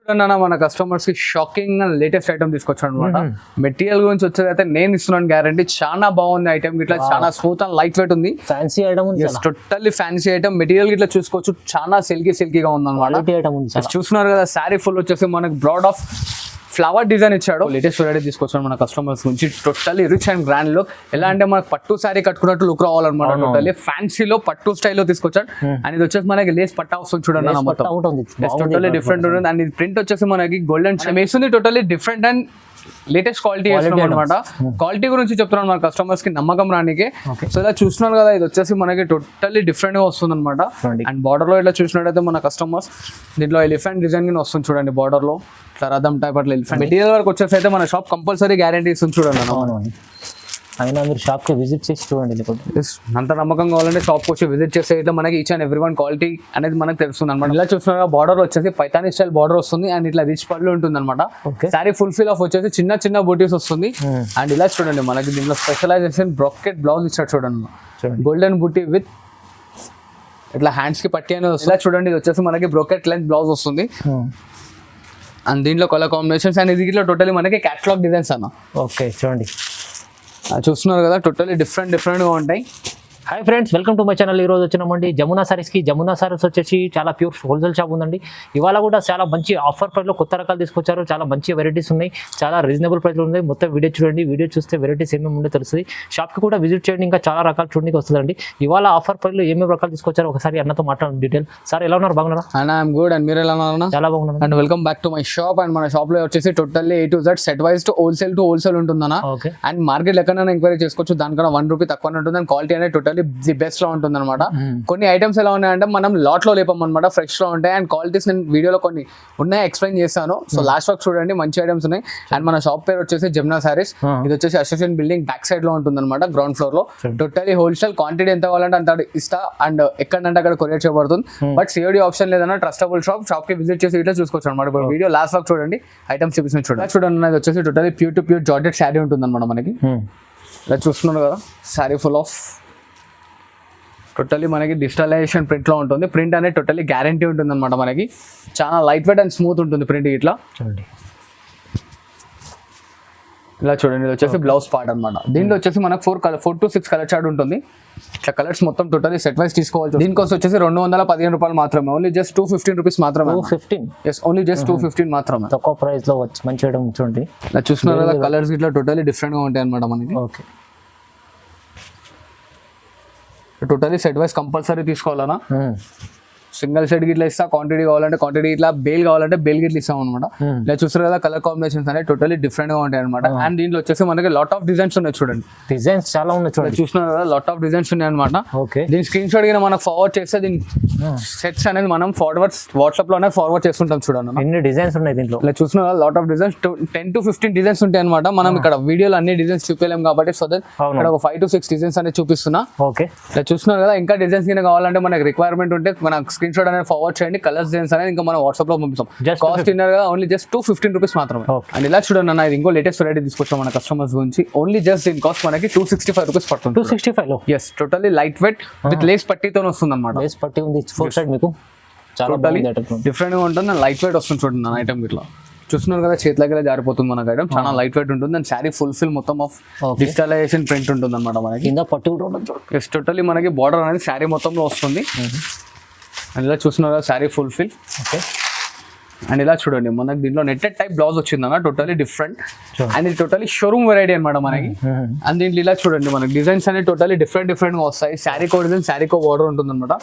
మన కస్టమర్స్ కి shocking latest item తీసుకొచ్చాను అనమాట. మెటీరియల్ గురించి వచ్చేదైతే నేను ఇస్తున్నాను గ్యారంటీ. చాలా బాగుంది ఐటమ్, ఇట్లా చాలా స్మూత్ అండ్ లైట్ వెయిట్ ఉంది. ఫ్యాన్సీ ఐటమ్ ఉంది, టోటల్లీ ఫ్యాన్సీ ఐటమ్. మెటీరియల్ ఇట్లా చూసుకోవచ్చు, చాలా సిల్కీగా ఉంది అనమాట. చూస్తున్నారు కదా, శారీ ఫుల్ వచ్చేసి మనకి బ్రాడ్ ఆఫ్ ఫ్లవర్ డిజైన్ ఇచ్చాడు. లేటెస్ట్ వెరైటీ తీసుకొచ్చాడు మన కస్టమర్స్ నుంచి. టోటల్లీ రిచ్ అండ్ గ్రాండ్ లో, ఎలా అంటే మనకు పట్టు శారీ కట్టుకున్నట్టు లుక్ రావాలన్నమాట. టోటల్లీ ఫ్యాన్సీలో పట్టు స్టైల్లో తీసుకొచ్చాడు. అండ్ ఇది వచ్చేసి మనకి లేస్ పట్టా వస్తుంది చూడండి, టోటల్లీ డిఫరెంట్ ఉంటుంది. అండ్ ఇది ప్రింట్ వచ్చేసి మనకి గోల్డెన్ వేస్తుంది. Totally different and latest quality అనమాట. క్వాలిటీ గురించి చెప్తున్నాను మన కస్టమర్స్ కి నమ్మకం రానికి. సో ఇలా చూస్తున్నారు కదా, ఇది వచ్చేసి మనకి టోటల్లీ డిఫరెంట్ గా వస్తుంది అనమాట. అండ్ బార్డర్ లో ఇట్లా చూసినట్టయితే మన కస్టమర్స్ దీంట్లో ఎలిఫెంట్ డిజైన్ గా వస్తుంది చూడండి. బార్డర్ లో ఇట్లా రథం టైప్ అట్లా ఎలిఫెంట్. మెటీరియల్ వరకు వచ్చేసి అయితే మన షాప్ కంపల్సరీ గ్యారంటీ ఇస్తుంది చూడండి. అయినా మీరు షాప్ కి విజిట్ చేసి చూడండి. అంత నమ్మకం కావాలంటే షాప్ కి వచ్చి విజిట్ చేస్తే ఇట్లా మనకి each and every one quality అనేది మనకు తెలుస్తుంది అనమాట. ఇలా చూస్తున్నారు బార్డర్ వచ్చేసి పైతానీ స్టైల్ బార్డర్ వస్తుంది. అండ్ ఇట్లా రిచ్ పళ్ళు ఉంటుంది అనమాట. సారీ ఫుల్ఫిల్ ఆఫ్ వచ్చేసి చిన్న బూటీస్ వస్తుంది. అండ్ ఇలా చూడండి, మనకి దీంట్లో స్పెషలైజేషన్ బ్రాకెట్ బ్లౌజ్ ఇచ్చాడు చూడండి. గోల్డెన్ బూటీ విత్ ఇట్లా హ్యాండ్స్ కి పట్టి అనేది వస్తుంది. ఇలా చూడండి, ఇది వచ్చేసి మనకి బ్రోకెట్ లెంత్ బ్లౌజ్ వస్తుంది. అండ్ దీంట్లో కలర్ కాంబినేషన్స్. అండ్ ఇది టోటలీ మనకి క్యాటలాగ్ డిజైన్స్ అన్న. ఓకే చూడండి, చూస్తున్నారు కదా, టోటల్లీ డిఫరెంట్గా ఉంటాయి. Hi friends, welcome to my channel. ఈరోజు వచ్చినామండి జమునా సారీస్కి. జమునా సారీస్ వచ్చేసి చాలా ప్యూర్ హోల్సేల్ షాప్ ఉందండి. ఇవాళ కూడా చాలా మంచి ఆఫర్ ప్రైస్లో కొత్త రకాలు తీసుకొచ్చారు. చాలా మంచి వెరైటీస్ ఉన్నాయి, చాలా రీజనబుల్ ప్రైస్లో ఉన్నాయి. మొత్తం వీడియో చూడండి. వీడియో చూస్తే వెరైటీస్ ఏమేమి ఉందో తెలుస్తుంది. షాప్కి కూడా విజిట్ చేయండి, ఇంకా చాలా రకాలు చూడడానికి వస్తుందండి. ఇవాళ ఆఫర్ ప్రైస్లో ఏమేమి రకాలు తీసుకొచ్చారు ఒకసారి అన్నతో మాట్లాడండి డీటెయిల్. సార్ ఎలా ఉన్నారు, బాగున్నారా? And I'm good. అండ్ మీరు ఎలా ఉన్నారు? చాలా బాగున్నారు. And welcome back to my shop. And మన షాప్ లో వచ్చేసి totally A to Z set wise to wholesale ఉంటుందన్న. అండ్ మార్కెట్ ఎక్కడైనా ఎంక్వైరీ చేసుకోవచ్చు, దానికన్నా ₹1 తక్కువ ఉంటుంది. అండ్ క్వాలిటీ అనేది టోటల్లీ ది బెస్ట్ లో ఉంటుంది అనమాట. కొన్ని ఐటమ్స్ ఎలా ఉన్నాయంటే మనం లాట్ లో లేపమన్నమాట, ఫ్రెష్ లో ఉంటాయి. అండ్ క్వాలిటీస్ నేను వీడియోలో కొన్ని ఉన్నాయి ఎక్స్ప్లెయిన్ చేస్తాను. సో లాస్ట్ వరకు చూడండి, మంచి ఐటమ్స్ ఉన్నాయి. అండ్ మన షాప్ పేరు వచ్చేసి జమునా సారీస్. ఇది వచ్చేసి అసోసియేషన్ బిల్డింగ్ బ్యాక్ సైడ్ లో ఉంటుంది అనమాట, గ్రౌండ్ ఫ్లోర్ లో. టోటల్లీ హోల్సేల్, క్వాంటిటీ ఎంత కావాలంటే అంత ఇస్తా. అండ్ ఎక్కడంటే అక్కడ కొరియర్ చేయబడుతుంది. బట్ COD ఆప్షన్ లేదన్నా, ట్రస్టబుల్ షాప్ కి విజిట్ చేసి ఇట్లా చూసుకోవచ్చు అనమాట. ఇప్పుడు వీడియో లాస్ట్ వరకు చూడండి, ఐటమ్స్ చూపిస్తున్న చూడండి. అది వచ్చేసి టోటల్లీ ప్యూర్ జార్జెట్ శారీ ఉంటుంది అనమాట మనకి. ఇలా చూస్తున్నారు కదా, శారీ ఫుల్ ఆఫ్ టోటల్లీ మనకి డిజిటలైజేషన్ ప్రింట్ లో ఉంటుంది. ప్రింట్ అనేది టోటల్లీ గ్యారంటీ ఉంటుంది అనమాట మనకి. చాలా లైట్ వెయిట్ అండ్ స్మూత్ ఉంటుంది ప్రింట్. ఇట్లా చూడండి, ఇలా చూడండి. ఇది వచ్చేసి బ్లౌజ్ పార్ట్ అనమాట. దీంట్లో వచ్చేసి మనకు 4 to 6 కలర్ చార్ట్ ఉంటుంది. ఇట్లా కలర్స్ మొత్తం టోటల్లీ సెట్ వైజ్ తీసుకోవాలి. దీనికోసం వచ్చేసి ₹215 మాత్రమే. ఓన్లీ జస్ట్ ₹215 మాత్రమే. 215 ఓన్లీ జస్ట్ 215 మాత్రమే. తక్కువ ప్రైస్ లో వచ్చి మంచి ఐటమ్ చూడండి. ఇలా చూస్తున్నారు కదా, కలర్స్ ఇట్లా టోటల్లీ డిఫరెంట్ గా ఉంటాయి అనమాట మనకి. Okay, totally set wise compulsory తీసుకోవాలన్నా. సింగిల్ సెట్ గిట్లా ఇస్తా, క్వాంటిటీ కావాలంటే క్వాంటిటీ, ఇట్లా బేల్ కావాలంటే బేల్ గిట్లా ఇస్తాం అనమాట. ఇలా చూస్తారు కదా, కలర్ కాంబినేషన్స్ అనేది టోటలీ డిఫరెంట్ గా ఉంటాయి అనమాట. అండ్ దీంట్లో వచ్చేసి మనకి లాట్ ఆఫ్ డిజైన్స్ ఉన్నాయి చూడండి. డిజైన్స్ చాలా ఉన్నాయి చూడండి. చూస్తున్నారు కదా, లాట్ ఆఫ్ డిజైన్స్ ఉన్నాయి అనమాట. ఓకే, దీని స్క్రీన్ షాట్ గా మనకు ఫార్వర్డ్ చేస్తే దీని సెట్స్ అనేది మనం వాట్సాప్ లోనే ఫార్వర్డ్ చేస్తుంటాం చూడండి. ఎన్ని డిజైన్స్ ఉన్నాయి దీంట్లో. ఇలా చూస్తున్నారు కదా, lot of designs 10 to 15 designs ఉంటాయి అనమాట. మనం ఇక్కడ వీడియోలో అన్ని డిజైన్స్ చూపించలేం కాబట్టి సో దట్ ఇక్కడ ఒక 5 to 6 డిజైన్స్ అనేది చూపిస్తున్నా. ఓకే, ఇలా చూస్తున్నారు కదా, ఇంకా డిజైన్స్ కింద కావాలంటే మనకి రిక్వైర్మెంట్ ఉంటే మన స్క్రీన్ షాట్ అనేది ఫార్వర్డ్ చేయండి. కలర్స్ డిజైన్స్ అనేది ఇంకా మనం వాట్సాప్ లో పంపిస్తాం. కాస్ట్ ఇన్నర్ గా ఓన్లీ జస్ట్ ₹215 మాత్రమే. అండ్ ఇలా చూడండి అన్న, ఇది ఇంకో లేటెస్ట్ వెరైటీ తీసుకొచ్చాం మన కస్టమర్స్ గురించి. ఓన్లీ జస్ట్ దీని కాస్ట్ మనకి ₹265 పడుతుంది. 265 లో yes, totally light weight with lace పట్టీతో వస్తుంది అనమాట. లేస్ పట్టీ ఉంది, 4 సైడ్ మీకు చాలా డిఫరెంట్ గా ఉంటుంది. అండ్ లైట్ వెయిట్ వస్తుంది చూడండి అన్న ఐటమ్. ఇట్లా చూస్తున్నారు కదా, చేతిలోకి జారిపోతుంది మనకు ఐటమ్. చాలా లైట్ వెయిట్ ఉంటుంది. అండ్ శారీ ఫుల్ఫిల్ మొత్తం ఆఫ్ డిజిటలైజేషన్ ప్రింట్ ఉంటుంది అనమాట మనకి. కింద పట్టు కూడా ఉంటుంది. ఎస్, టోటల్లీ మనకి బార్డర్ అనేది శారీ మొత్తంలో వస్తుంది. అండ్ ఇలా చూస్తున్నారు కదా, శారీ ఫుల్ఫిల్. ఓకే, అండ్ ఇలా చూడండి, మనకి దీంట్లో నెట్టెడ్ టైప్ బ్లౌజ్ వచ్చిందన్న, టోటలీ డిఫరెంట్. అండ్ ఇది టోటలీ షోరూమ్ వెరైటీ అనమాట మనకి. అండ్ దీంట్లో ఇలా చూడండి, మనకి డిజైన్స్ అనేది టోటలీ డిఫరెంట్ గా వస్తాయి. శారీ కో డిజైన్, శారీ కో బార్డర్ ఉంటుంది అనమాట.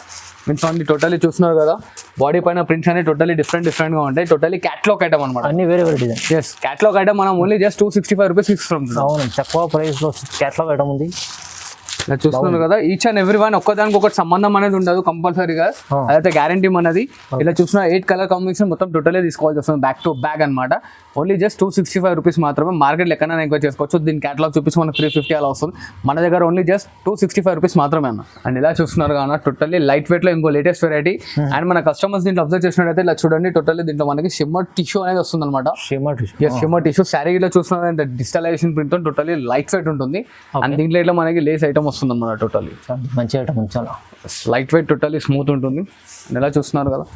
మీన్స్ అన్ని టోటలీ చూస్తున్నారు కదా, బాడీ పైన ప్రింట్స్ అనేది టోటలీ డిఫరెంట్ గా ఉంటాయి. టోటలీ క్యాటలాగ్ ఐటమ్ అనమాట. అన్ని వేరే డిజైన్. ఎస్, క్యాటలాగ్ ఐటమ్ మనం ఓన్లీ జస్ట్ ₹265 ఇస్తున్నాం. అవును, తక్కువ ప్రైస్ లో క్యాటలాగ్ ఐటమ్ ఉంది. ఇలా చూస్తున్నారు కదా, ఈచ్ అండ్ ఎవ్రీ వన్ ఒక్కదానికి ఒకటి సంబంధం అనేది ఉండదు కంపల్సరీగా, అదైతే గ్యారంటీ మనది. ఇలా చూసిన 8 కలర్ కాంబినేషన్ మొత్తం టోటలీ తీసుకోవాల్సి వస్తుంది, బ్యాక్ టు బ్యాక్ అనమాట. ఓన్లీ జస్ట్ ₹265 మాత్రమే. మార్కెట్ ఎక్కడైనా ఎంక్వైరీ చేసుకోవచ్చు. దీని క్యాటలాగ్ చూపించి మనకు 350 అలా వస్తుంది. మన దగ్గర ఓన్లీ జస్ట్ ₹265 మాత్రమే అన్న. అండ్ ఇలా చూస్తున్నారు కదా, టోటల్లీ లైట్ వెయిట్ లో ఇంకో లేటెస్ట్ వెరైటీ. అండ్ మన కస్టమర్స్ దీంట్లో అబ్జర్వ్ చేసినట్టయితే ఇలా చూడండి, టోటల్లీ దీంట్లో మనకి షిమ్మర్ టిష్యూ అనేది వస్తుంది అనమాట. షిమ్మర్ టిష్యూ శారీ ఇట్లా చూస్తున్నారు, digitalization print totally light weight ఉంటుంది. అండ్ దీంట్లో ఇట్లా మనకి లేస్ ఐటమ్ వస్తుంది అనమాట. టోటల్లీ మంచి ఐటమ్, చాలా లైట్ వెయిట్, టోటల్లీ స్మూత్ ఉంటుంది. ఎలా చూస్తున్నారు కదా,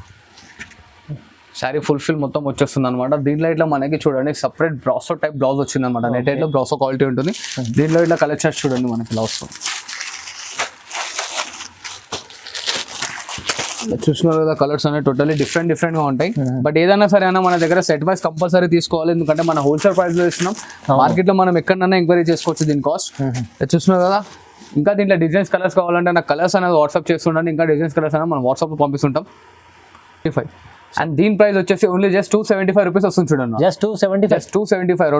శారీ ఫుల్ఫిల్ మొత్తం వచ్చేస్తుంది అనమాట. దీంట్లో ఇట్లా మనకి చూడండి సపరేట్ బ్రాసో టైప్ బ్లౌజ్ వచ్చింది అనమాట. నెట్ ఇట్లా బ్రాసో క్వాలిటీ ఉంటుంది. దీంట్లో ఇట్లా కలెక్షన్స్ చూడండి మనకి ఇలా వస్తుంది. చూస్తున్నారు కదా కలర్స్ అనేవి టోటల్లీ డిఫరెంట్ గా ఉంటాయి. బట్ ఏదైనా సరే అన్న మన దగ్గర సెట్ వైస్ కంపల్సరీ తీసుకోవాలి. ఎందుకంటే మన హోల్సేల్ ప్రైస్ లో ఇస్తున్నాం. మార్కెట్ లో మనం ఎక్కడన్నా ఎంక్వైరీ చేసుకోవచ్చు దీని కాస్ట్. చూస్తున్నారు కదా. ఇంకా దీంట్లో డిజైన్స్ కలర్స్ కావాలంటే నాకు కలర్స్ అనేది వాట్సాప్ చేస్తుండండి. ఇంకా డిజైన్స్ కలర్స్ అనేది మనం వాట్సాప్ లో పంపిస్తుంటాం. 55 అండ్ దీని ప్రైస్ వచ్చేసి ఓన్లీ జస్ట్ 275 రూపీస్ వస్తుంది చూడండి. జస్ట్ 275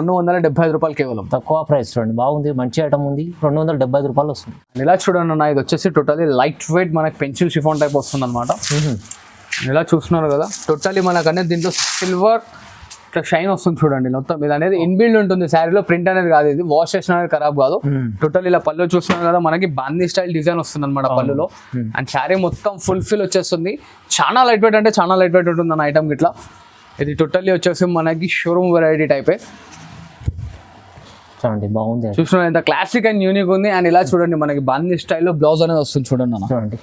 275 రూపాయలు కేవలం. తక్కువ ప్రైస్ చూడండి, బాగుంది, మంచి ఐటమ్ ఉంది. 275 రూపాయలు వస్తుంది. ఇలా చూడండి అన్న, ఇది వచ్చేసి టోటలీ లైట్ వెయిట్ మనకి పెన్సిల్ షిఫాన్ టైప్ వస్తుంది అనమాట. ఇలా చూస్తున్నారు కదా, టోటలీ మనకు అనేది దీంట్లో సిల్వర్ ఇట్లా షైన్ వస్తుంది చూడండి. మొత్తం ఇది అనేది ఇన్బిల్డ్ ఉంటుంది శారీలో, ప్రింట్ అనేది కాదు, ఇది వాష్ చేసిన అనేది ఖరాబ్ కాదు. టోటల్ ఇలా పళ్ళు చూస్తున్నారు కదా, మనకి బాందీ స్టైల్ డిజైన్ వస్తుంది అనమాట పళ్ళులో. అండ్ శారీ మొత్తం ఫుల్ఫిల్ వచ్చేస్తుంది. చాలా లైట్ వెయిట్ అంటే చాలా లైట్ వెయిట్ ఉంటుంది అన్న ఐటమ్ ఇట్లా. ఇది టోటల్లీ వచ్చేసి మనకి షోరూమ్ వెరైటీ టైపే. చూడండి బాగుంది, చూస్తున్నారు ఎంత క్లాసిక్ అండ్ యూనిక్ ఉంది. అండ్ ఇలా చూడండి మనకి బాందీ స్టైల్లో బ్లౌజ్ అనేది వస్తుంది చూడండి అన్న. చూడండి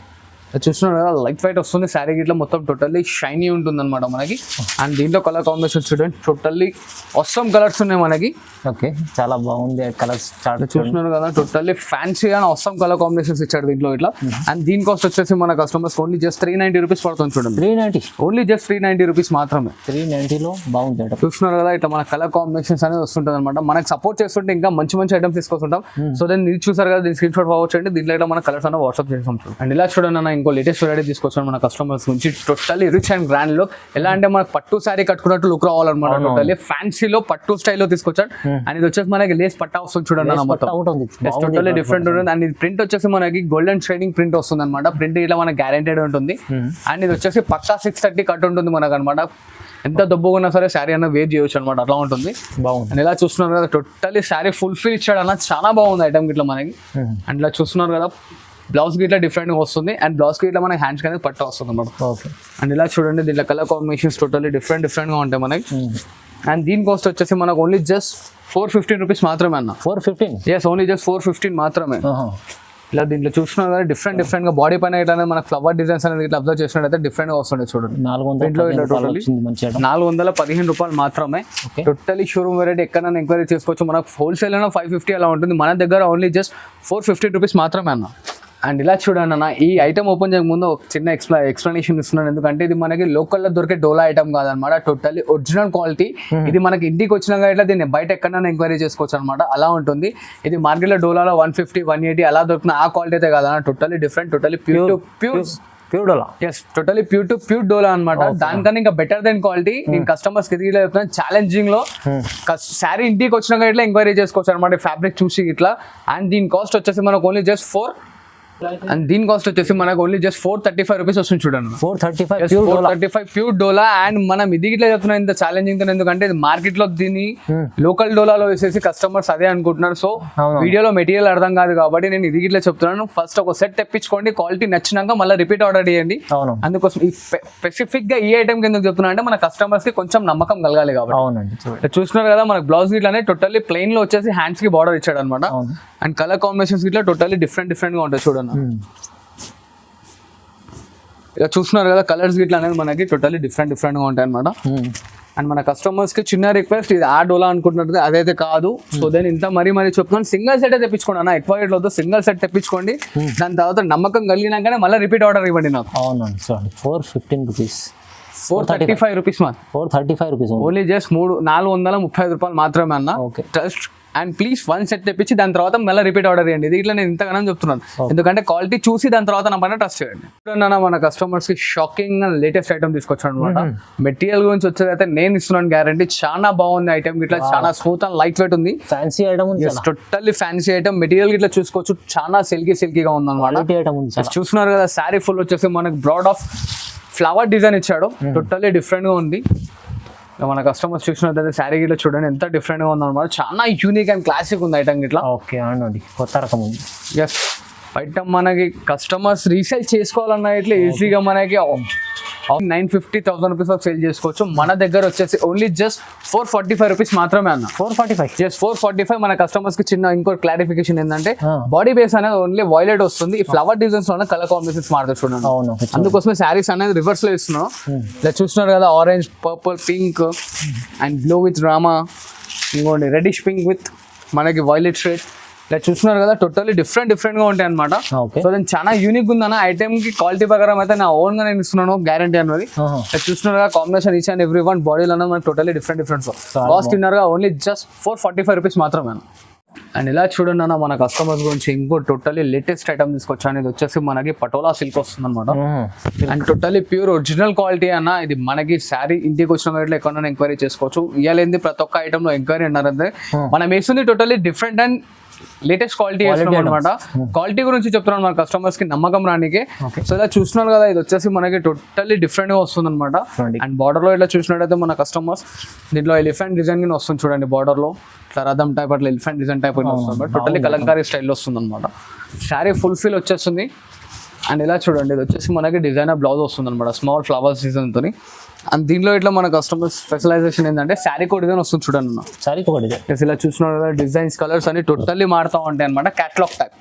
చూస్తున్నారు కదా, లైట్ వెయిట్ వస్తుంది. శారీ గిట్లా మొత్తం టోటల్లీ షైనీ ఉంటుంది అనమాట మనకి. అండ్ దీంట్లో కలర్ కాంబినేషన్స్ చూడండి, టోటల్లీ ఆసమ్ కలర్స్ ఉన్నాయి మనకి. ఓకే, చాలా బాగుంది కలర్స్. చూస్తున్నారు కదా, totally fancy and awesome colour combinations ఇచ్చాడు దీంట్లో ఇట్లా. అండ్ దీని కాస్ట్ వచ్చేసి మన కస్టమర్స్ ఓన్లీ జస్ట్ 390 రూపీస్ పడుతుంది చూడండి. 390 ఓన్లీ జస్ట్ 390 రూపీస్ మాత్రమే. 390లో బాగుంది. చూస్తున్నారు కదా, ఇట్లా మన కలర్ కాంబినేషన్స్ అనేది వస్తుంటుంది అనమాట. మనకి సపోర్ట్ చేస్తుంటే ఇంకా మంచి మంచి ఐటమ్స్ తీసుకొస్తుంటాం. సో దాన్ని ఇది చూసారు కదా, దీని స్క్రీన్ షాట్ ఫార్వర్డ్ చేయండి. దీంట్లో ఇట్లా మన కలర్స్ అన్న వాట్సాప్ చేసాం. అండ్ ఇలా చూడండి అన్న, ఇంకో లేటెస్ట్ వెరైటీ తీసుకొచ్చాను మన కస్టమర్స్ నుంచి. Totally rich and grand look. ఎలా అంటే మనకు పట్టు శారీ కట్టుకున్నట్టు లుక్ రావాలన్నమాట. టోటల్లీ ఫ్యాన్సీలో పట్టు స్టైల్లో తీసుకొచ్చాడు. అండ్ ఇది వచ్చేసి మనకి లేస్ పట్టా వస్తుంది చూడండి అన్న, మొత్తం టోటల్లీ డిఫరెంట్ ఉంటుంది. అండ్ ఇది ప్రింట్ వచ్చేసి మనకి గోల్డెన్ షైనింగ్ ప్రింట్ వస్తుంది అనమాట. ప్రింట్ ఇట్లా మనకి గ్యారెంటెడ్ ఉంటుంది. అండ్ ఇది వచ్చేసి పక్కా 630 కట్ ఉంటుంది మనకు అనమాట. ఎంత దబ్బుకున్నా సరే శారీ అన్న వేర్ చేయొచ్చు అనమాట, అట్లా ఉంటుంది. బాగుంది. అండ్ ఇలా చూస్తున్నారు కదా, టోటల్లీ శారీ ఫుల్ఫిల్ ఇచ్చాడు అన్న, చాలా బాగుంది ఐటమ్ ఇట్లా మనకి. అండ్ ఇలా చూస్తున్నారు కదా, బ్లౌజ్ కి ఇట్లా డిఫరెంట్ గా వస్తుంది. అండ్ బ్లౌజ్ కి ఇట్లా మనకి హ్యాండ్స్ అనేది పట్ట వస్తుంది అనమాట. ఓకే. అండ్ ఇలా చూడండి, దీంట్లో కలర్ కాంబినేషన్స్ టోటల్లీ డిఫరెంట్ గా ఉంటాయి మనకి. అండ్ దీని కాస్ట్ వచ్చేసి మనకు ఓన్లీ జస్ట్ 415 రూపీస్ మాత్రమే అన్న. 415? ఎస్, ఓన్లీ జస్ట్ 415 మాత్రమే. ఇలా దీంట్లో చూస్తున్నారు కదా, డిఫరెంట్ గా బాడీ పైన ఇట్లా మనకి ఫ్లవర్ డిజైన్స్ అనేది ఇట్లా అబ్జర్వ్ చేసినట్టయితే డిఫరెంట్ గా వస్తుండే చూడండి. 415 రూపాయలు మాత్రమే. Totally showroom variety. ఎక్కడైనా ఎంక్వైరీ చేసుకోవచ్చు. మనకు హోల్సేల్ అయినా 550 అలా ఉంటుంది. మన దగ్గర ఓన్లీ జస్ట్ 415 రూపీస్ మాత్రమే అన్న. అండ్ ఇలా చూడండి అన్న, ఈ ఐటమ్ ఓపెన్ చేయక ముందు ఒక చిన్న ఎక్స్ప్లెనేషన్ ఇస్తున్నాను. ఎందుకంటే ఇది మనకి లోకల్లో దొరికే డోలా ఐటమ్ కాదనమాట. Totally original quality. ఇది మనకి ఇంటికి వచ్చినాక ఇట్లా దీన్ని బయట ఎక్కడైనా ఎంక్వైరీ చేసుకోవచ్చు అనమాట, అలా ఉంటుంది. ఇది మార్కెట్లో డోలాలో 150, 180 అలా దొరికిన ఆ క్వాలిటీ అయితే కాదన్న. టోటల్లీ డిఫరెంట్, టోటల్లీ ప్యూర్ డోలా. ఎస్, టోటల్లీ ప్యూర్ డోలా అనమాట. దానికన్నా ఇంకా బెటర్ దెన్ క్వాలిటీ. నేను కస్టమర్స్ కి చెప్తాను, ఛాలెంజింగ్ లో శారీ ఇంటికి వచ్చినాక ఇట్లా ఎంక్వైరీ చేసుకోవచ్చు అనమాట, ఫ్యాబ్రిక్ చూసి ఇట్లా. అండ్ దీని కాస్ట్ వచ్చేసి మనకు ఓన్లీ జస్ట్ 435 రూపీస్ వస్తుంది చూడండి. 435 ప్యూర్ డోలా. అండ్ మనం ఇది ఇట్లా చెప్తున్నాం ఇంత ఛాలెంజింగ్ తో, ఎందుకంటే ఇది మార్కెట్ లో దీన్ని లోకల్ డోలాలో వేసేసి కస్టమర్స్ అదే అనుకుంటున్నారు. సో వీడియోలో మెటీరియల్ అర్థం కాదు కాబట్టి నేను ఇది ఇట్లా చెప్తున్నాను. ఫస్ట్ ఒక సెట్ తెప్పించుకోండి, క్వాలిటీ నచ్చినాక మళ్ళీ రిపీట్ ఆర్డర్ చేయండి. అందుకోసం ఈ స్పెసిఫిక్ గా ఈ ఐటమ్ కింద చెప్తున్నా అంటే మన కస్టమర్స్ కి కొంచెం నమ్మకం కలగాలి కాబట్టి. చూస్తున్నారు కదా, మనకు బ్లౌజ్ ఇట్లానే టోటల్లీ ప్లెయిన్ లో వచ్చేసి హ్యాండ్స్ కి బార్డర్ ఇచ్చాడు అనమాట. అండ్ కలర్ కాంబినేషన్స్ ఇట్లా టోటల్లీ డిఫరెంట్ గా ఉంటాయి చూడండి. ఇక చూస్తున్నారు కదా, కలర్స్ గిట్లా అనేది మనకి టోటల్లీ డిఫరెంట్ గా ఉంటాయి అనమాట. అండ్ మన కస్టమర్స్ కి చిన్న రిక్వెస్ట్, ఇది ఆ డోలా అనుకుంటున్నది అదైతే కాదు. సో దెన్ ఇంత మరీ చెప్తున్నాను, సింగిల్ సెట్ తెప్పించుకోండి అన్న, ఎక్కువ రేట్ వద్దు, సింగిల్ సెట్ తెప్పించుకోండి. దాని తర్వాత నమ్మకం కలిగినాకనే మళ్ళీ రిపీట్ ఆర్డర్ ఇవ్వండి నాకు. అవునండి, 415 rupees. 435 rupees 435 rupees only just 435 రూపాయలు మాత్రమే అన్న. జస్ట్ అండ్ ప్లీజ్ 1 సెట్ తెప్పించి దాని తర్వాత మళ్ళీ రిపీట్ ఆర్డర్ చేయండి. ఇది ఇట్లా నేను ఇంతగానో చెప్తున్నాను, ఎందుకంటే క్వాలిటీ చూసి దాని తర్వాత నా పైన ట్రస్ట్ చేయండి. మన కస్టమర్స్ కి షాకింగ్ అండ్ లేటెస్ట్ ఐటమ్ తీసుకొచ్చాను అనమాట. మెటీరియల్ గురించి వచ్చేది అయితే నేను ఇస్తున్నాను గ్యారంటీ, చాలా బాగుంది ఐటమ్ ఇట్లా, చాలా స్మూత్ అండ్ లైట్ వెయిట్ ఉంది. Fancy item, totally fancy item. Material ఇట్లా చూసుకోవచ్చు, చాలా సిల్కీగా ఉంది అనమాట. చూస్తున్నారు కదా, శారీ ఫుల్ వచ్చేసి మనకి బ్రాడ్ ఆఫ్ ఫ్లవర్ డిజైన్ ఇచ్చాడు, టోటల్లీ డిఫరెంట్ గా ఉంది. మన కస్టమర్స్ చూసినట్లయితే శారీ గిట్లా చూడండి ఎంత డిఫరెంట్ గా ఉంది అనమాట. చాలా యూనిక్ అండ్ క్లాసిక్ ఉంది ఐటమ్ గిట్లా. ఓకే అండి, కొత్త రకం ఉంది. ఎస్, ఐటమ్ మనకి కస్టమర్స్ రీసేల్ చేసుకోవాలన్నా ఇట్లా ఈజీగా మనకి 950,000 రూపీస్ సేల్ చేసుకోవచ్చు. మన దగ్గర వచ్చేసి ఓన్లీ జస్ట్ 445 రూపీస్ మాత్రమే అన్న. 445 జస్ట్ 445. మన కస్టమర్స్ కి చిన్న ఇంకో క్లారిఫికేషన్ ఏంటంటే బాడీ బేస్ అనేది ఓన్లీ వైలెట్ వస్తుంది. ఈ ఫ్లవర్ డిజైన్స్ లో కలర్ కాంబినేషన్స్ మారుతుంది చూడండి. అవును, అందుకోసమే శారీస్ అనేది రివర్స్ లో ఇస్తున్నాం. ఇలా చూస్తున్నారు కదా, orange, purple, pink and blue with Rama, ఇంకోండి రెడిష్ పింక్ విత్ మనకి వైలెట్ షేడ్. ఇలా చూస్తున్నారు కదా, టోటల్లీ డిఫరెంట్ గా ఉంటాయి అనమాట. సో నేను చాలా యూనిక్ ఉందన్న. ఐటమ్ కి క్వాలిటీ ప్రకారం అయితే నా ఓన్ గా నేను ఇస్తున్నాను గ్యారంటీ అనేది. చూస్తున్నారు కదా, combination each and every one బాడీలో అనేది మనకి టోటల్లీ డిఫరెంట్. కాస్ట్ తిన్నారు ఓన్లీ జస్ట్ 445 రూపీస్ మాత్రమే. అండ్ ఇలా చూడండి అన్న, మన కస్టమర్స్ గురించి ఇంకో టోటల్లీ లేటెస్ట్ ఐటమ్ తీసుకొచ్చాను. ఇది వచ్చేసి మనకి పటోలా సిల్క్ వస్తుంది అనమాట. And totally pure original quality అన్న. ఇది మనకి శారీ ఇంటికి వచ్చిన ఇట్లా ఎక్కడైనా ఎంక్వైరీ చేసుకోవచ్చు. ఇవ్వాలేంది ప్రతి ఒక్క ఐటమ్ లో ఎంక్వైరీ అన్నారంటే మనం వేస్తుంది totally different and latest quality అనమాట. క్వాలిటీ గురించి చెప్తున్నాను మన కస్టమర్స్ కి నమ్మకం రానికి. సో ఇలా చూస్తున్నారు కదా, ఇది వచ్చేసి మనకి టోటల్లీ డిఫరెంట్ గా వస్తుంది అనమాట. అండ్ బార్డర్ లో ఇట్లా చూసినట్టయితే మన కస్టమర్స్ దీంట్లో ఎలిఫెంట్ డిజైన్ గా వస్తుంది చూడండి. బార్డర్ లో ఇట్లా రథం టైప్ అట్లా ఎలిఫెంట్ డిజైన్ టైప్ వస్తుంది. టోటల్లీ కలంకారీ స్టైల్ వస్తుంది అనమాట. శారీ ఫుల్ ఫిల్ వచ్చేస్తుంది. అండ్ ఇలా చూడండి, ఇది వచ్చేసి మనకి డిజైనర్ బ్లౌజ్ వస్తుంది అనమాట, స్మాల్ ఫ్లవర్స్ డిజైన్ తోని. అండ్ దీంట్లో ఇట్లా మన కస్టమర్ స్పెషలైజేషన్ ఏంటంటే శారీ కోడ్ డిజైన్ వస్తుంది చూడండి అన్న. శారీ కోడ్ డిజైన్ ఇలా చూస్తున్నారు కదా, డిజైన్స్ కలర్స్ అన్ని టోటల్లీ మారుతూ ఉంటాయి అనమాట. క్యాటలాగ్ టైప్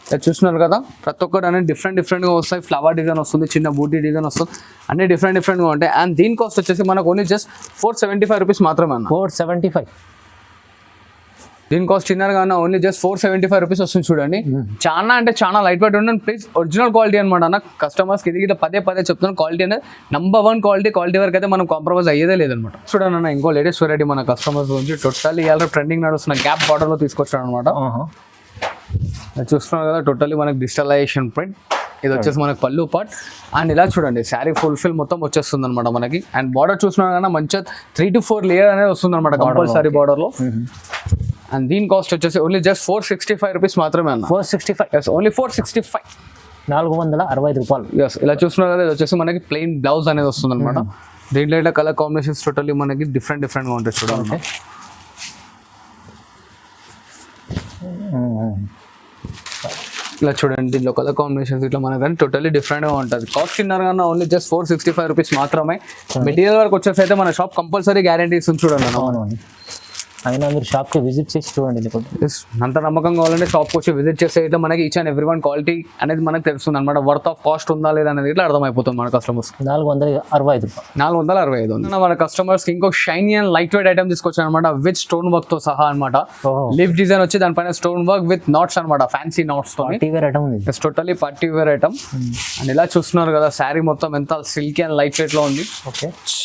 ఇలా చూస్తున్నారు కదా, ప్రతి ఒక్కటి అనేది డిఫరెంట్ గా వస్తాయి. ఫ్లవర్ డిజైన్ వస్తుంది, చిన్న బూటీ డిజైన్ వస్తుంది, అన్ని డిఫరెంట్ గా ఉంటాయి. అండ్ దీని కాస్ట్ వచ్చేసి మనకు ఓన్లీ జస్ట్ 475 రూపీస్ మాత్రమే అన్న. 475. దీని కాస్ట్ చిన్నగా ఓన్లీ జస్ట్ 475 రూపీస్ వస్తుంది చూడండి. చాలా అంటే చాలా లైట్ వెయిట్ ఉండండి. ప్లీజ్ ఒరిజినల్ క్వాలిటీ అనమాట అన్న. కస్టమర్స్ కి ఇది పదే చెప్తున్నాను, క్వాలిటీ అనేది నంబర్ 1 క్వాలిటీ వరకు అయితే మనం కాంప్రమైజ్ అయ్యేదే లేదనమాట. చూడండి అన్న, ఇంకో లేటెస్ట్ వెరైటీ మన కస్టమర్స్ గురించి టోటల్లీ ఇవాళ ట్రెండింగ్ నడుస్తున్న గ్యాప్ బార్డర్ లో తీసుకొచ్చాడు అనమాట. చూస్తున్నారు కదా, టోటల్లీ మనకి డిజిటలైజేషన్ ప్రింట్. ఇది వచ్చేసి మనకి పళ్ళు పార్ట్. అండ్ ఇలా చూడండి, శారీ ఫుల్ మొత్తం వచ్చేస్తుంది అనమాట మనకి. అండ్ బార్డర్ చూస్తున్నారు కదా, మంచిగా 3 to 4 లేయర్ అనేది వస్తుంది అనమాట కంపల్సరీ బార్డర్ లో. అండ్ దీని కాస్ట్ వచ్చేసి ఓన్లీ జస్ట్ 465 రూపీస్ మాత్రమే అన్న. 465 ఓన్లీ 465. 465 రూపాయలు. ఎస్, ఇలా చూస్తున్నారు కదా, ఇది వచ్చేసి మనకి ప్లెయిన్ బ్లౌజ్ అనేది వస్తుంది అనమాట. దీంట్లో ఇట్లా కలర్ కాంబినేషన్స్ టోటల్లీ మనకి డిఫరెంట్ గా ఉంటాయి చూడండి. ఇలా చూడండి, దీంట్లో కలర్ కాంబినేషన్స్ ఇట్లా మనకి టోటల్లీ డిఫరెంట్ గా ఉంటుంది. కాస్ట్ చిన్నగా కన్నా ఓన్లీ జస్ట్ 465 రూపీస్ మాత్రమే. మెటీరియల్ వరకు వచ్చేసి అయితే మన షాప్ కంపల్సరీ గ్యారంటీ ఇస్తుంది చూడండి అన్న. అయినా మీరు షాప్కి విజిట్ చేసి చూడండి. అంత నమ్మకం కావాలంటే షాప్కి వచ్చి విజిట్ చేస్తే అయితే మనకి each and every one quality అనేది మనకు తెలుస్తుంది అనమాట. వర్త్ ఆఫ్ కాస్ట్ ఉందా లేదా అనేది ఇట్లా అర్థమైపోతుంది మన కస్టమర్స్. 465 రూపాయలు. 465 మన కస్టమర్స్ కి ఇంకో shiny and light weight item తీసుకొచ్చాను అనమాట, విత్ స్టోన్ వర్క్ తో సహా అనమాట. లీఫ్ డిజైన్ వచ్చి దానిపైన స్టోన్ వర్క్ విత్ నాట్స్ అనమాట, ఫ్యాన్సీ నాట్స్ తో. Totally party wear item. And ఇలా చూస్తున్నారు కదా, శారీ మొత్తం ఎంత సిల్కీ అండ్ లైట్ వెయిట్ లో ఉంది.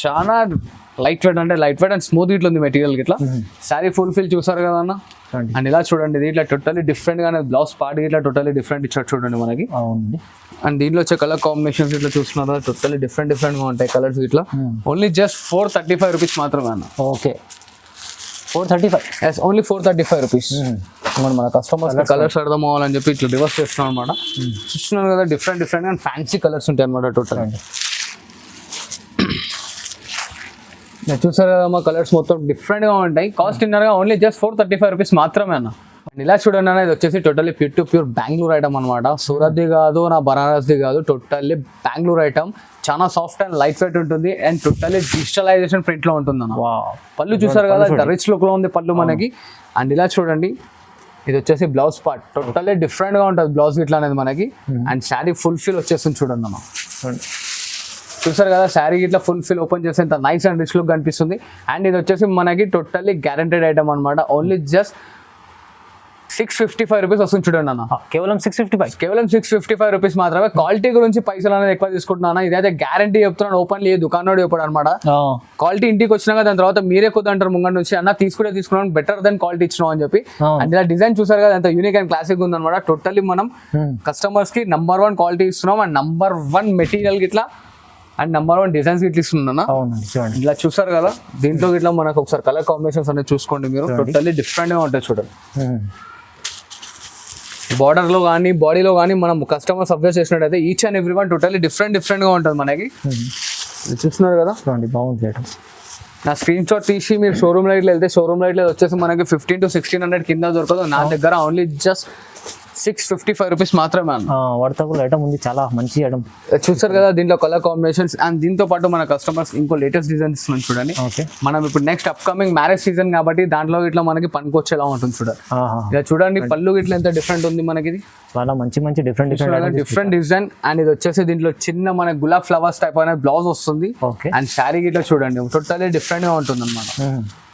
చాలా లైట్ వెయిట్ అంటే లైట్ వెయిట్ అండ్ స్మూత్ ఇట్లా ఉంది మెటీరియల్ ఇట్లా. శారీ ఫుల్ ఫిల్ చూసారు కదా అన్న. అండ్ ఇలా చూడండి, ఇది ఇట్లా టోటల్లీ డిఫరెంట్ గానే బ్లౌజ్ పార్ట్ ఇట్లా టోటల్లీ డిఫరెంట్ ఇచ్చాడు చూడండి మనకి. అండ్ దీంట్లో వచ్చే కలర్ కాంబినేషన్స్ ఇట్లా చూస్తున్నారు, టోటల్లీ డిఫరెంట్ గా ఉంటాయి కలర్స్ ఇట్లా. ఓన్లీ జస్ట్ 435 రూపీస్ మాత్రమే అన్న. ఓకే, 435. Yes, only 435 rupees. మన కస్టమర్స్ కలర్స్ అర్థం అవ్వాలని చెప్పి ఇట్లా రివర్స్ చేస్తున్నాం అనమాట. చూస్తున్నారు కదా, డిఫరెంట్ అండ్ ఫ్యాన్సీ కలర్స్ ఉంటాయి అనమాట టోటల్. చూసారు కదా, మా కలర్స్ మొత్తం డిఫరెంట్ గా ఉంటాయి. కాస్ట్ ఇన్నర్గా ఓన్లీ జస్ట్ 435 రూపీస్ మాత్రమే అన్న. ఇలా చూడండి అన్న, ఇది వచ్చేసి టోటల్లీ ప్యూర్ బెంగళూరు ఐటమ్ అనమాట. సూరత్ది కాదు, నా బనారస్ది కాదు, టోటల్లీ బెంగళూరు ఐటమ్. చాలా సాఫ్ట్ అండ్ లైట్ వెయిట్ ఉంటుంది అండ్ టోటల్లీ డిజిటలైజేషన్ ప్రింట్ లో ఉంటుంది అన్న. పళ్ళు చూసారు కదా, రిచ్ లుక్ లో ఉంది పళ్ళు మనకి. అండ్ ఇలా చూడండి, ఇది వచ్చేసి బ్లౌజ్ పార్ట్ టోటల్లీ డిఫరెంట్ గా ఉంటుంది బ్లౌజ్ ఇట్లా అనేది మనకి. అండ్ శారీ ఫుల్ ఫిల్ వచ్చేస్తుంది చూడండి అన్న. చూసారు కదా, శారీ ఇట్లా ఫుల్ ఫిల్ ఓపెన్ చేస్తే ఇంత నైస్ అండ్ రిచ్ లుక్ కనిపిస్తుంది. అండ్ ఇది వచ్చేసి మనకి టోటల్లీ గ్యారంటెడ్ ఐటమ్ అనమాట. ఓన్లీ జస్ట్ 655 రూపీస్ వస్తుంది చూడండి అన్న. కేవలం 655 రూపీస్ మాత్రమే. క్వాలిటీ గురించి పైసలు అనేది ఎక్కువ తీసుకుంటున్నా. ఇదైతే గ్యారంటీ చెప్తున్నాను, ఓపెన్లీ దుకాణం చెప్పాడు అనమాట. క్వాలిటీ ఇంటికి వచ్చినాక దాని తర్వాత మీరే కుదంటారు ముంగంట నుంచి, అన్న తీసుకున్నాను బెటర్ దెన్ క్వాలిటీ ఇచ్చినాం అని చెప్పి. అండ్ ఇలా డిజైన్ చూసారు కదా, ఎంత యూనిక్ అండ్ క్లాసిక్ ఉంది అనమాట. టోటల్లీ మనం కస్టమర్స్ కి నంబర్ 1 క్వాలిటీ ఇస్తున్నాం అండ్ నంబర్ 1 మెటీరియల్ కి ఇట్లా అండ్ నంబర్ 1 డిజైన్స్ ఇట్లా ఇస్తున్నా. ఇలా చూసారు కదా, దీంట్లో ఇట్లా మనకు ఒకసారి కలర్ కాంబినేషన్స్ అనేది చూసుకోండి మీరు. టోటల్లీ డిఫరెంట్ గా ఉంటాయి చూడండి. బార్డర్ లో కానీ బాడీలో కానీ మనం కస్టమర్స్ అబ్జర్వ్ చేసినట్టయితే each and every one totally different గా ఉంటుంది మనకి. చూస్తున్నారు కదా, బాగుంది. నా స్క్రీన్ షాట్ తీసి మీరు షోరూమ్ లైట్ వెళ్తే షోరూమ్ లైట్ వచ్చేసి మనకి 1500 to 1600 కింద దొరకదు. నా దగ్గర ఓన్లీ జస్ట్ 655 రూపీస్ మాత్రమే అన్న. వర్తబుల్ ఐటమ్ ఉంది, చాలా మంచి ఐటమ్. చూసారు కదా దీంట్లో కలర్ కాంబినేషన్స్. అండ్ దీంతో పాటు మన కస్టమర్స్ ఇంకో లేటెస్ట్ డిజైన్ ఇస్తున్నాం చూడండి. ఓకే, మనం ఇప్పుడు నెక్స్ట్ అప్కమింగ్ మ్యారేజ్ సీజన్ కాబట్టి దాంట్లో ఇట్లా మనకి పనికొచ్చేలా ఉంటుంది చూడండి. ఇలా చూడండి పళ్ళు ఇట్లా ఎంత డిఫరెంట్ ఉంది మనకి. ఇది చాలా మంచి డిఫరెంట్ డిజైన్. అండ్ ఇది వచ్చేసి దీంట్లో చిన్న మన గులాబ్ ఫ్లవర్స్ టైప్ అనే బ్లౌజ్ వస్తుంది. ఓకే, అండ్ శారీ ఇట్లా చూడండి టోటల్లీ డిఫరెంట్ గా ఉంటుంది అనమాట.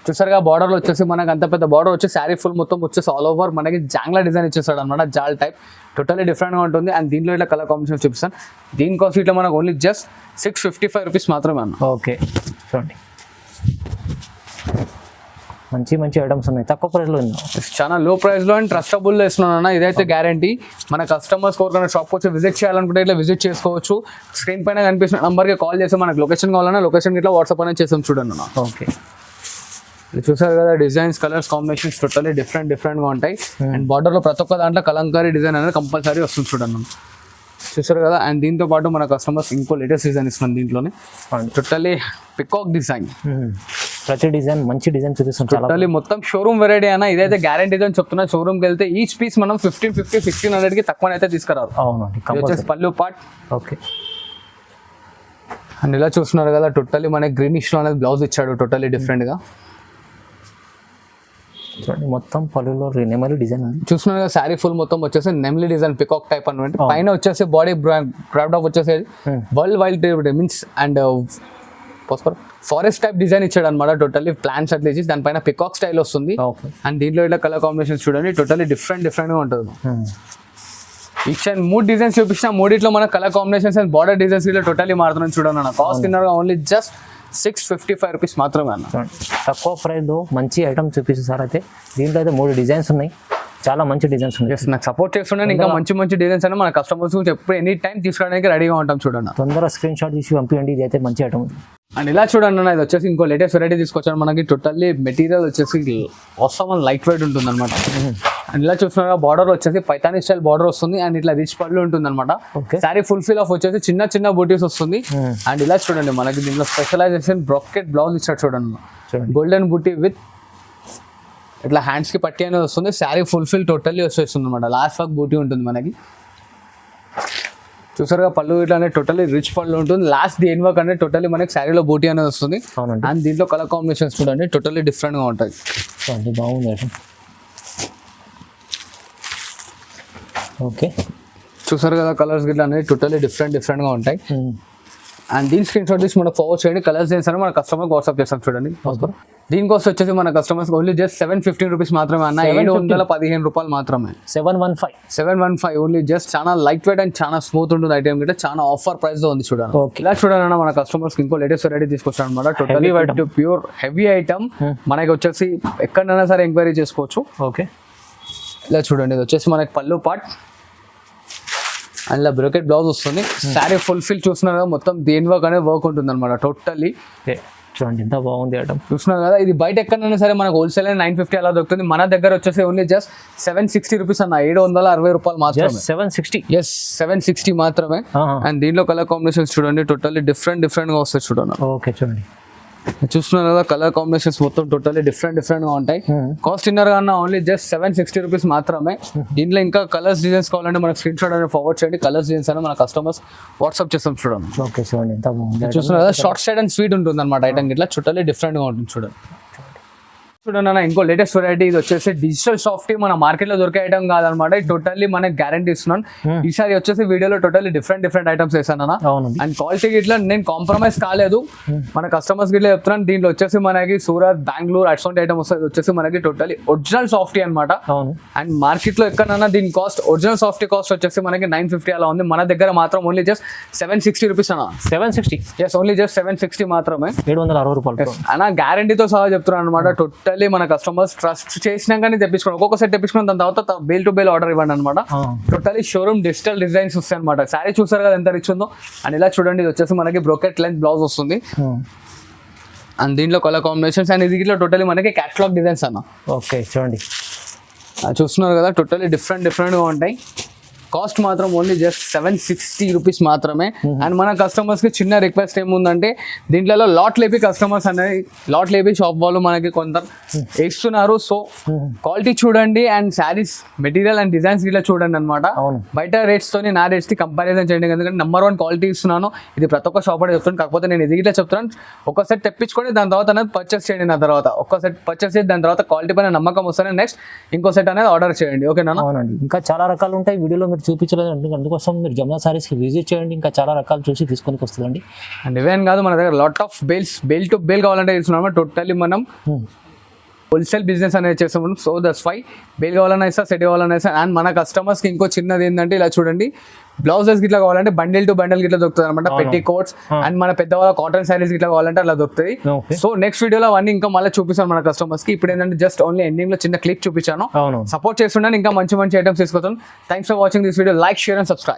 చూసారుగా బార్డర్ వచ్చేసి మనకి అంత పెద్ద బార్డర్ వచ్చి శారీ ఫుల్ మొత్తం వచ్చేసి ఆల్ ఓవర్ మనకి జాంగ్లా డిజైన్ ఇచ్చేస్తాడు అనమాట, జాల్ టైప్. టోటల్లీ డిఫరెంట్ గా ఉంటుంది. అండ్ దీంట్లో ఇట్లా కలర్ కాంబినేషన్ చూపిస్తాను. దీని కాస్ట్ ఇట్లా మనకు ఓన్లీ జస్ట్ 655 రూపీస్ మాత్రమే అన్న. ఓకే, చూడండి మంచి ఐటమ్స్ ఉన్నాయి, తక్కువ ప్రైస్ లో ఉన్నాయి, చాలా లో ప్రైస్ లో అండ్ ట్రస్టబుల్ లో ఇస్తున్నాను. ఇదైతే గ్యారంటీ. మన కస్టమర్స్ కోరుకున్న షాప్ వచ్చి విజిట్ చేయాలనుకుంటే ఇట్లా విజిట్ చేసుకోవచ్చు. స్క్రీన్ పైన కనిపిస్తున్న నంబర్ కి కాల్ చేసి మనకు లొకేషన్ కావాలన్నా లొకేషన్ ఇట్లా వాట్సాప్ అనేది చేసాం చూడండి అన్న. ఓకే, చూసారు కదా designs colours combinations totally different గా ఉంటాయి. అండ్ బార్డర్ లో ప్రతి ఒక్క దాంట్లో కలంకారీ డిజైన్ అనేది కంపల్సరీ వస్తుంది చూడండి. చూసారు కదా. అండ్ దీంతో పాటు మన కస్టమర్స్ ఇంకో లేటెస్ట్ డిజైన్ ఇస్తున్నాం దీంట్లోనే, టోటల్లీ పికాక్ డిజైన్. ప్రతి డిజైన్ మంచి డిజైన్ చూపిస్తాం. టోటల్లీ మొత్తం షోరూమ్ వెరైటీ అయినా ఇదైతే గ్యారంటీ అని చెప్తున్నా. షోరూమ్కి వెళ్తే ఈచ్ పీస్ మనం 1550-1600 తక్కువ అయితే తీసుకురాదు. అవునండి, పళ్ళు పార్ట్. ఓకే, అండ్ ఇలా చూస్తున్నారు కదా టోటల్లీ మనకి గ్రీనిష్ లో అనేది బ్లౌజ్ ఇచ్చాడు టోటల్లీ డిఫరెంట్ గా. మొత్తం పళ్ళులో నెమలి డిజైన్ ఉంది. చూస్తున్నారు కదా శారీ ఫుల్ మొత్తం వచ్చేసి నెమలి డిజైన్ పికాక్ టైప్ అనమాట. పైన వచ్చేసి బాడీ క్రాఫ్ట్ ఆఫ్ వచ్చేసి world wild means and forest type design ఇచ్చాడు అనమాట. టోటల్లీ ప్లాన్స్ అట్లా ఇచ్చి దానిపైన పికాక్ స్టైల్ వస్తుంది. అండ్ దీంట్లో ఇట్లా కలర్ కాంబినేషన్ చూడండి టోటల్లీ డిఫరెంట్ గా ఉంటుంది. ఈచ్ అండ్ 3 డిజైన్స్ చూపించిన 3 మన colour combinations and border designs ఇట్లా టోటల్లీ మారుతున్నాను చూడండి అన్న. కాస్ట్ తిన్నారు ఓన్లీ జస్ట్ 655 రూపీస్ మాత్రమే అన్న. తక్కువ ప్రైస్లో మంచి ఐటమ్ చూపిస్తుంది సార్. అయితే దీంట్లో అయితే 3 డిజైన్స్ ఉన్నాయి, చాలా మంచి డిజైన్స్ ఉన్నాయి. నాకు సపోర్ట్ చేస్తున్నాను. ఇంకా మంచి డిజైన్స్ అని మన కస్టమర్స్ ఎప్పుడు ఎనీ టైం తీసుకోవడానికి రెడీగా ఉంటాం చూడండి. తొందరగా స్క్రీన్ షాట్ తీసి పంపించండి, ఇది అయితే మంచి ఐటమ్. అండ్ ఇలా చూడండి అన్న, ఇది వచ్చేసి ఇంకో లేటెస్ట్ వెరైటీ తీసుకొచ్చాను. మనకి టోటల్లీ మెటీరియల్ వచ్చేసి అవసరం లైట్ వెయిట్ ఉంటుంది అనమాట. అండ్ ఇలా చూస్తున్నా బార్డర్ వచ్చేసి పైతానీ స్టైల్ బార్డర్ వస్తుంది. అండ్ ఇట్లా రిచ్ పళ్ళు ఉంటుంది అనమాట. సారీ ఫుల్ఫిల్ ఆఫ్ వచ్చేసి చిన్న బూటీస్ వస్తుంది. అండ్ ఇలా చూడండి మనకి దీంట్లో స్పెషలైజేషన్ బ్రాకెట్ బ్లౌజ్ ఇచ్చాడు చూడండి. గోల్డెన్ బూటీ విత్ ఇట్లా హ్యాండ్స్ కి పట్టి అనేది వస్తుంది. శారీ ఫుల్ఫిల్ టోటల్లీ వచ్చేస్తుంది అనమాట. లాస్ట్ వర్క్ బూటీ ఉంటుంది మనకి. చూసారుగా పళ్ళు ఇట్లా అనేది టోటల్లీ రిచ్ పళ్ళు ఉంటుంది. లాస్ట్ దేని వర్క్ అనేది టోటల్లీ మనకి శారీలో బూటీ అనేది వస్తుంది. అండ్ దీంట్లో కలర్ కాంబినేషన్స్ చూడండి టోటల్లీ డిఫరెంట్ గా ఉంటాయి. బాగుంది. ఓకే, చూసారు కదా కలర్స్ గిట్లా అనేది టోటల్లీ డిఫరెంట్ గా ఉంటాయి. అండ్ దీని స్క్రీన్ షాట్ తీసి మనకు ఫార్వర్డ్ చేయండి. కలర్స్ దేని మన కస్టమర్ వాట్సాప్ చేస్తాం చూడండి. దీనికోసం వచ్చేసి మన కస్టమర్స్ ఓన్లీ జస్ట్ 715 రూపీస్ మాత్రమే అన్న. 715 రూపాయలు మాత్రమే. 715 ఓన్లీ జస్ట్. చాలా లైట్ వెయిట్ అండ్ చాలా స్మూత్ ఉంటుంది ఐటమ్ గిట్ట. చాలా ఆఫర్ ప్రైస్ లో ఉంది చూడండి. ఇలా చూడండి అన్న మన కస్టమర్స్ ఇంకో లేటెస్ట్ వెరైటీ తీసుకొచ్చాను అనమాట. Totally pure heavy item. మనకి వచ్చేసి ఎక్కడైనా సరే ఎంక్వైరీ చేసుకోవచ్చు. ఓకే, ఇలా చూడండి ఇది వచ్చేసి మనకి పళ్ళు పార్ట్ అండ్ ఇలా బ్రోకెట్ బ్లౌజ్ వస్తుంది. శారీ ఫుల్ఫిల్ చూస్తున్నారు కదా మొత్తం దేని వర్క్ అనేది వర్క్ ఉంటుంది అనమాట టోటల్లీ. చూడండి ఎంత బాగుంది ఐటమ్. చూస్తున్నారు కదా ఇది బయట ఎక్కడైనా సరే మనకు హోల్సేల్ 950 అలా దొరుకుతుంది. మన దగ్గర వచ్చేసి ఓన్లీ జస్ట్ 760 రూపీస్ అన్న. 760 రూపాయలు మాత్రమే. 760. ఎస్ 760 మాత్రమే. అండ్ దీంట్లో కలర్ కాంబినేషన్స్ చూడండి టోటల్లీ డిఫరెంట్ గా వస్తాయి చూడండి. ఓకే, చూడండి చూస్తున్నారు కదా కలర్ కాంబినేషన్స్ మొత్తం టోటల్లీ డిఫరెంట్ గా ఉంటాయి. కాస్ట్ ఇన్నర్ గా ఓన్లీ జస్ట్ 760 రూపీస్ మాత్రమే. దీంట్లో ఇంకా కలర్స్ డిజైన్స్ కావాలంటే మనకు స్క్రీన్ షాట్ అనేది ఫార్వర్డ్ చేయండి. కలర్స్ డిజైన్స్ అని మన కస్టమర్స్ వాట్సాప్ చేస్తాం చూడండి. ఓకే, చూడండి ఎంత బాగుంది. చూస్తున్నారు కదా షార్ట్ సైడ్ అండ్ స్వీట్ ఉంటుంది అనమాట ఐటమ్ ఇట్లా టోటల్లీ డిఫరెంట్ గా ఉంటుంది చూడండి. చూడండి అన్న ఇంకో లేటెస్ట్ వెరైటీ. ఇది వచ్చేసి డిజిటల్ సాఫ్ట్ మన మార్కెట్ లో దొరికే ఐటమ్ కాదనమాట. ఇది టోటల్లీ మనకి గ్యారంటీ ఇస్తున్నాను. ఈసారి వచ్చేసి వీడియోలో టోటల్లీ డిఫరెంట్ ఐటమ్స్ వేసాను అన్న. అండ్ క్వాలిటీ ఇట్లా నేను కాంప్రమైజ్ కాలేదు. మన కస్టమర్స్ గిట్లా చెప్తున్నాను. దీంట్లో వచ్చేసి మనకి సూరత్, బెంగళూరు అటువంటి ఐటమ్ వస్తుంది. వచ్చేసి మనకి టోటల్లీ ఒరిజినల్ సాఫ్టీ అనమాట. అండ్ మార్కెట్ లో ఎక్కడన్నా దీని కాస్ట్ ఒరిజినల్ సాఫ్టీ కాస్ట్ వచ్చేసి మనకి 950 అలా ఉంది. మన దగ్గర మాత్రం ఓన్లీ జస్ట్ 760 రూపీస్ అన్న. 760. ఎస్ ఓన్లీ జస్ట్ 760 మాత్రమే. 760 రూపాయలు అన్న. గ్యారంటీతో సహా చెప్తున్నాను అనమాట. టోటల్లీ మన కస్టమర్స్ ట్రస్ట్ చేసినాకనే తెప్పించుకోండి. ఒక్కొక్క సెట్ తెప్పించుకున్న దాని తర్వాత బేల్ టు బేల్ ఆర్డర్ ఇవ్వండి అనమాట. టోటల్లీ షోరూమ్ డిజిటల్ డిజైన్స్ వస్తాయి అనమాట. శారీ చూసారు కదా ఎంత రిచ్ ఉందో. అండ్ ఇలా చూడండి ఇది వచ్చేసి మనకి బ్రోకెట్ లెంత్ బ్లౌజ్ వస్తుంది. అండ్ దీంట్లో కలర్ కాంబినేషన్స్ అండ్ ఇది టోటల్లీ మనకి క్యాటలాగ్ డిజైన్స్ అన్న. ఓకే, చూడండి చూస్తున్నారు కదా టోటల్లీ డిఫరెంట్ గా ఉంటాయి. కాస్ట్ మాత్రం ఓన్లీ జస్ట్ 760 రూపీస్ మాత్రమే. అండ్ మన కస్టమర్స్ కి చిన్న రిక్వెస్ట్ ఏముందంటే దీంట్లో లాట్ లేపి కస్టమర్స్ అనేది లాట్ లేపి షాప్ వాళ్ళు మనకి కొంత ఇస్తున్నారు. సో క్వాలిటీ చూడండి and saris material and designs ఇట్లా చూడండి అనమాట. అవును. బయట రేట్స్ తోని నా రేట్స్ కి కంపారిజన్ చేయండి, ఎందుకంటే నెంబర్ 1 క్వాలిటీ ఇస్తున్నాను. ఇది ప్రతి ఒక్క షాప్ చెప్తాను, కాకపోతే నేను ఇది ఇట్లా చెప్తాను. ఒక సెట్ తెప్పించుకొని దాని తర్వాత అనేది పర్చేస్ చేయండి. నా తర్వాత ఒక్క సెట్ పర్చేస్ చేసి దాని తర్వాత క్వాలిటీ పైన నమ్మకం వస్తేనే నెక్స్ట్ ఇంకో సెట్ అనేది ఆర్డర్ చేయండి. ఓకేనా? అవునండి. ఇంకా చాలా రకాలు ఉంటాయి, వీడియోలో మీరు చూపించలేదు. అందుకోసం మీరు జమునా సారీస్కి విజిట్ చేయండి, ఇంకా చాలా రకాలు చూసి తీసుకొని వస్తుందండి. అండ్ ఇవేం కాదు, మన దగ్గర lot of bale to bale కావాలంటే ఇస్తున్నాము. టోటల్లీ మనం హోల్సేల్ బిజినెస్ అనేది చేస్తాం. సో దట్స్ వై బేల్ కావాలన్నా ఇస్తా, సెట్ కావాలన్నా ఇస్తా. అండ్ మన కస్టమర్స్కి ఇంకో చిన్నది ఏంటంటే ఇలా చూడండి, బ్లౌజెస్ గిట్లా కావాలంటే బండిల్ టు బండిల్ గిట్లా దొరుకుతుంది అనమాట. పెట్టి కోట్స్ అండ్ మన పెద్దవాళ్ళ కాటన్ శారీస్ గిట్లా కావాలంటే అలా దొరుకుతాయి. సో నెక్స్ట్ వీడియోలో అవన్నీ ఇంకా మళ్ళీ చూపిస్తాను మన కస్టమర్స్ కి. ఇప్పుడు ఏంటంటే జస్ట్ ఓన్లీ ఎండింగ్ లో చిన్న క్లిప్ చూపించాను. సపోర్ట్ చేస్తుండే ఇంకా మంచి మంచి ఐటమ్స్ తీసుకొస్తాను. Thanks for watching this video. Like, share and subscribe.